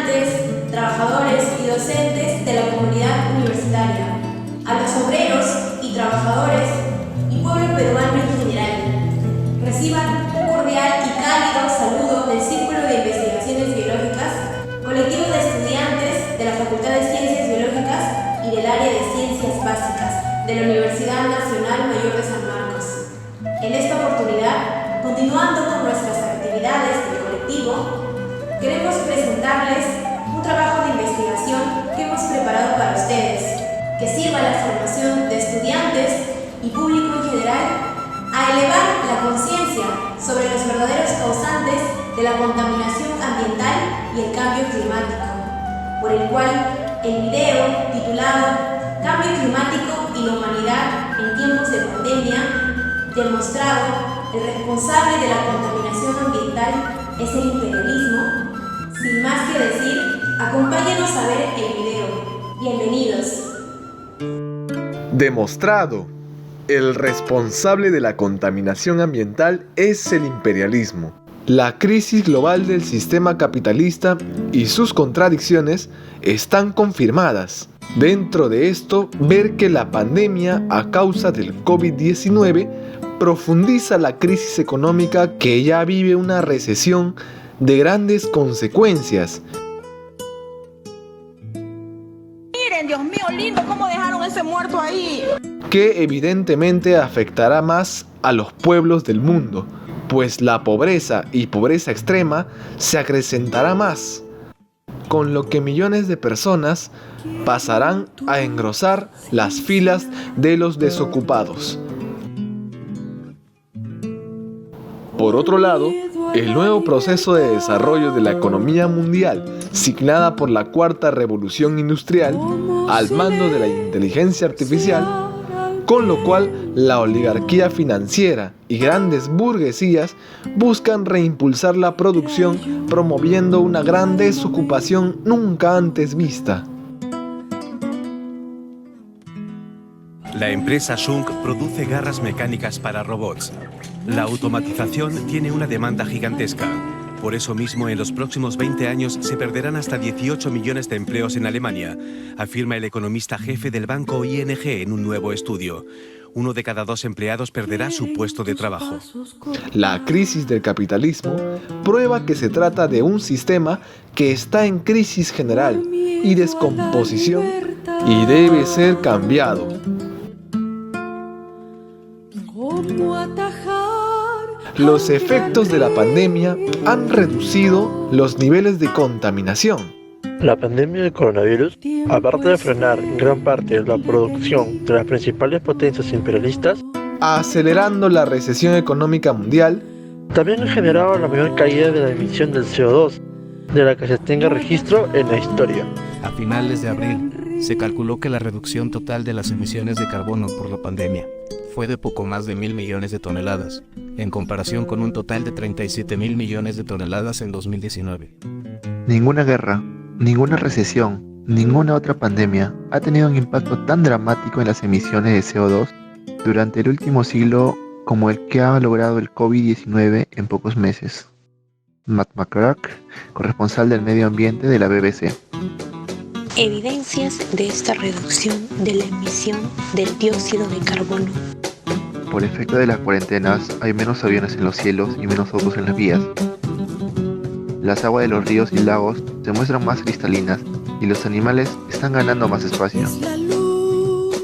estudiantes, trabajadores y docentes de la comunidad universitaria, a los obreros y trabajadores y pueblo peruano en general. Reciban un cordial y cálido saludo del Círculo de Investigaciones Biológicas, colectivo de estudiantes de la Facultad de Ciencias Biológicas y del área de Ciencias Básicas de la Universidad Nacional Mayor de San Marcos. En esta oportunidad, continuando con nuestras actividades del colectivo, queremos presentarles un trabajo de investigación que hemos preparado para ustedes, que sirva a la formación de estudiantes y público en general a elevar la conciencia sobre los verdaderos causantes de la contaminación ambiental y el cambio climático, por el cual el video titulado Cambio climático y la humanidad en tiempos de pandemia, demostrado el responsable de la contaminación ambiental es el imperialismo. Sin más que decir, acompáñenos a ver el video. Bienvenidos. Demostrado. El responsable de la contaminación ambiental es el imperialismo. La crisis global del sistema capitalista y sus contradicciones están confirmadas. Dentro de esto, ver que la pandemia a causa del COVID-19 profundiza la crisis económica que ya vive una recesión de grandes consecuencias. Miren, Dios mío, lindo, cómo dejaron ese muerto ahí. Que evidentemente afectará más a los pueblos del mundo, pues la pobreza y pobreza extrema se acrecentará más, con lo que millones de personas pasarán a engrosar las filas de los desocupados. Por otro lado, el nuevo proceso de desarrollo de la economía mundial, signada por la Cuarta Revolución Industrial, al mando de la inteligencia artificial, con lo cual la oligarquía financiera y grandes burguesías buscan reimpulsar la producción, promoviendo una gran desocupación nunca antes vista. La empresa Schunk produce garras mecánicas para robots. La automatización tiene una demanda gigantesca. Por eso mismo, en los próximos 20 años se perderán hasta 18 millones de empleos en Alemania, afirma el economista jefe del banco ING en un nuevo estudio. 1 de cada 2 empleados perderá su puesto de trabajo. La crisis del capitalismo prueba que se trata de un sistema que está en crisis general y descomposición y debe ser cambiado. Los efectos de la pandemia han reducido los niveles de contaminación. La pandemia del coronavirus, aparte de frenar gran parte de la producción de las principales potencias imperialistas, acelerando la recesión económica mundial, también ha generado la mayor caída de la emisión del CO2, de la que se tenga registro en la historia. A finales de abril, se calculó que la reducción total de las emisiones de carbono por la pandemia fue de poco más de 1.000 millones de toneladas, en comparación con un total de 37.000 millones de toneladas en 2019. Ninguna guerra, ninguna recesión, ninguna otra pandemia ha tenido un impacto tan dramático en las emisiones de CO2 durante el último siglo como el que ha logrado el COVID-19 en pocos meses. Matt McCrack, corresponsal del medio ambiente de la BBC. Evidencias de esta reducción de la emisión del dióxido de carbono. Por efecto de las cuarentenas, hay menos aviones en los cielos y menos autos en las vías. Las aguas de los ríos y lagos se muestran más cristalinas y los animales están ganando más espacio. Es la luz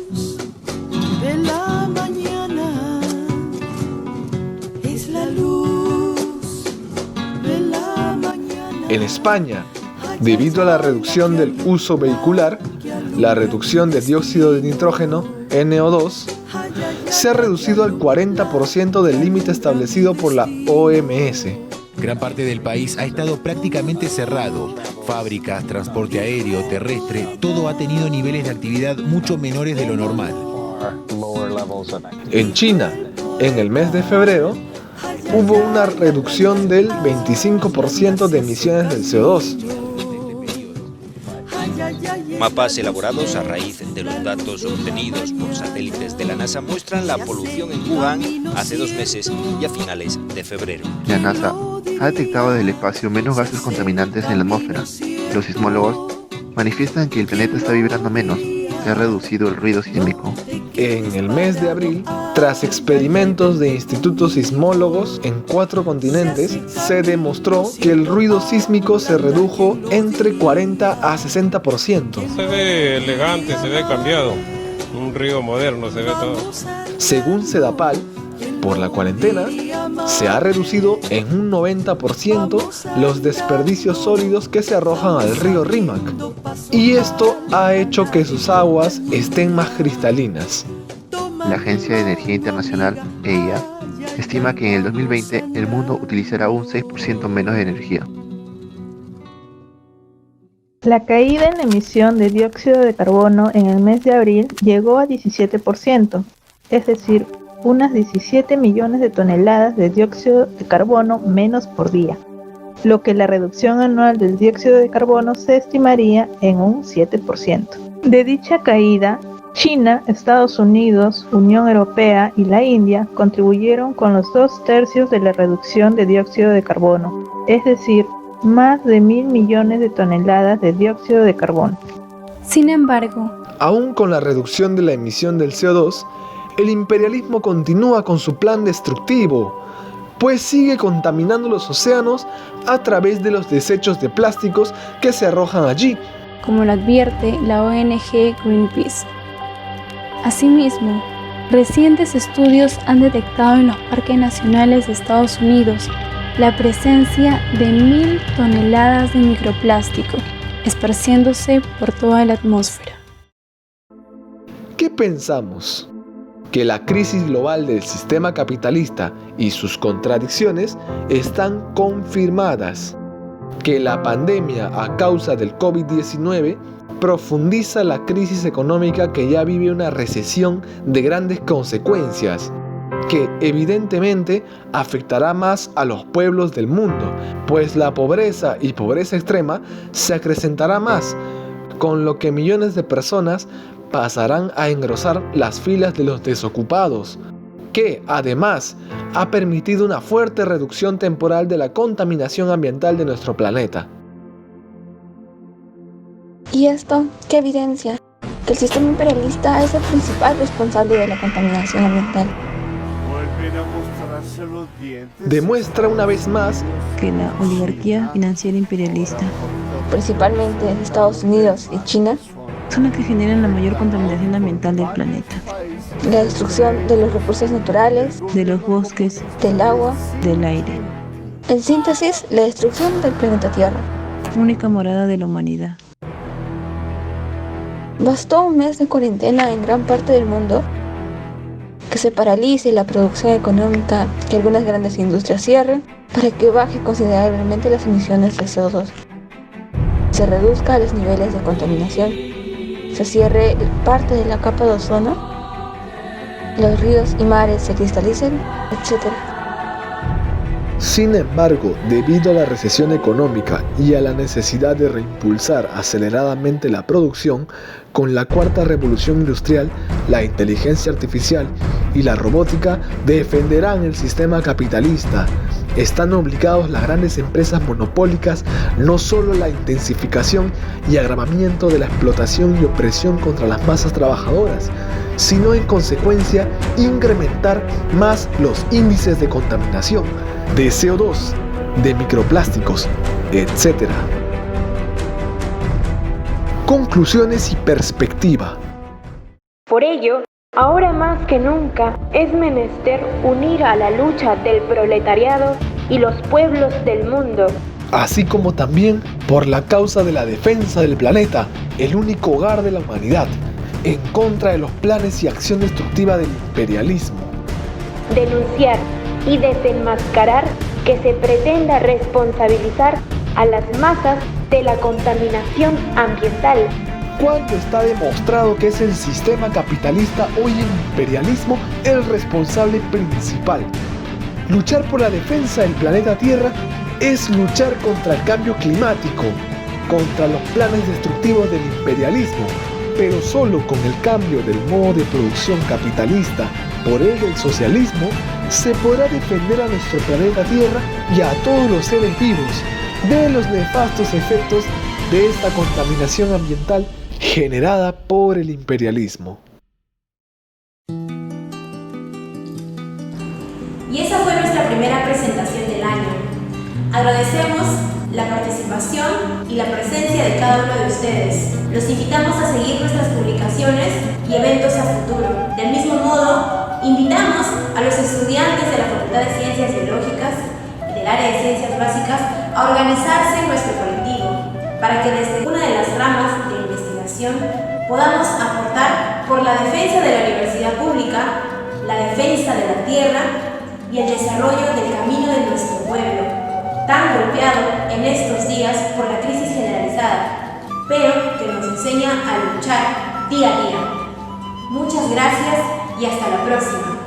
de la mañana, es la luz de la mañana. En España, debido a la reducción del uso vehicular, la reducción de dióxido de nitrógeno, NO2, se ha reducido al 40% del límite establecido por la OMS. Gran parte del país ha estado prácticamente cerrado. Fábricas, transporte aéreo, terrestre, todo ha tenido niveles de actividad mucho menores de lo normal. En China, en el mes de febrero, hubo una reducción del 25% de emisiones del CO2. Mapas elaborados a raíz de los datos obtenidos por satélites de la NASA muestran la polución en Wuhan hace 2 meses y a finales de febrero. La NASA ha detectado desde el espacio menos gases contaminantes en la atmósfera, los sismólogos manifiestan que el planeta está vibrando menos, se ha reducido el ruido sísmico. En el mes de abril, tras experimentos de institutos sismólogos en 4 continentes, se demostró que el ruido sísmico se redujo entre 40 a 60%. Se ve elegante, se ve cambiado. Un río moderno, se ve todo. Según Sedapal, por la cuarentena, se ha reducido en un 90% los desperdicios sólidos que se arrojan al río Rímac. Y esto ha hecho que sus aguas estén más cristalinas. La Agencia de Energía Internacional, EIA, estima que en el 2020 el mundo utilizará un 6% menos de energía. La caída en la emisión de dióxido de carbono en el mes de abril llegó a 17%, es decir, unas 17 millones de toneladas de dióxido de carbono menos por día, lo que la reducción anual del dióxido de carbono se estimaría en un 7%. De dicha caída, China, Estados Unidos, Unión Europea y la India contribuyeron con los 2/3 de la reducción de dióxido de carbono, es decir, más de 1.000 millones de toneladas de dióxido de carbono. Sin embargo, aún con la reducción de la emisión del CO2, el imperialismo continúa con su plan destructivo, pues sigue contaminando los océanos a través de los desechos de plásticos que se arrojan allí, como lo advierte la ONG Greenpeace. Asimismo, recientes estudios han detectado en los parques nacionales de Estados Unidos la presencia de 1.000 toneladas de microplástico, esparciéndose por toda la atmósfera. ¿Qué pensamos? Que la crisis global del sistema capitalista y sus contradicciones están confirmadas, que la pandemia a causa del COVID-19 profundiza la crisis económica que ya vive una recesión de grandes consecuencias, que evidentemente afectará más a los pueblos del mundo, pues la pobreza y pobreza extrema se acrecentará más, con lo que millones de personas pasarán a engrosar las filas de los desocupados, que además ha permitido una fuerte reducción temporal de la contaminación ambiental de nuestro planeta. ¿Y esto qué evidencia? Que el sistema imperialista es el principal responsable de la contaminación ambiental. Demuestra una vez más que la oligarquía financiera imperialista, principalmente de Estados Unidos y China, son las que generan la mayor contaminación ambiental del planeta. La destrucción de los recursos naturales, de los bosques, del agua, del aire. En síntesis, la destrucción del planeta Tierra. Única morada de la humanidad. Bastó un mes de cuarentena en gran parte del mundo, que se paralice la producción económica, que algunas grandes industrias cierren, para que baje considerablemente las emisiones de CO2. Se reduzca los niveles de contaminación, se cierre parte de la capa de ozono, los ríos y mares se cristalicen, etc. Sin embargo, debido a la recesión económica y a la necesidad de reimpulsar aceleradamente la producción, con la cuarta revolución industrial, la inteligencia artificial y la robótica defenderán el sistema capitalista. Están obligados las grandes empresas monopólicas no solo a la intensificación y agravamiento de la explotación y opresión contra las masas trabajadoras, sino en consecuencia incrementar más los índices de contaminación, de CO2, de microplásticos, etc. Conclusiones y perspectiva. Por ello, ahora más que nunca es menester unir a la lucha del proletariado y los pueblos del mundo, así como también por la causa de la defensa del planeta, el único hogar de la humanidad, en contra de los planes y acción destructiva del imperialismo. denunciar y desenmascarar que se pretenda responsabilizar a las masas de la contaminación ambiental. Cuando está demostrado que es el sistema capitalista o el imperialismo el responsable principal. Luchar por la defensa del planeta Tierra es luchar contra el cambio climático, contra los planes destructivos del imperialismo, pero solo con el cambio del modo de producción capitalista por el del socialismo, se podrá defender a nuestro planeta Tierra y a todos los seres vivos de los nefastos efectos de esta contaminación ambiental generada por el imperialismo. Y esa fue nuestra primera presentación del año. Agradecemos la participación y la presencia de cada uno de ustedes. Los invitamos a seguir nuestras publicaciones y eventos a futuro. Del mismo modo, invitamos a los estudiantes de la Facultad de Ciencias Biológicas y del área de Ciencias Básicas a organizarse en nuestro colectivo para que desde una de las ramas de investigación podamos aportar por la defensa de la universidad pública, la defensa de la tierra y el desarrollo del camino de nuestro pueblo, tan golpeado en estos días por la crisis generalizada, pero que nos enseña a luchar día a día. Muchas gracias y hasta la próxima.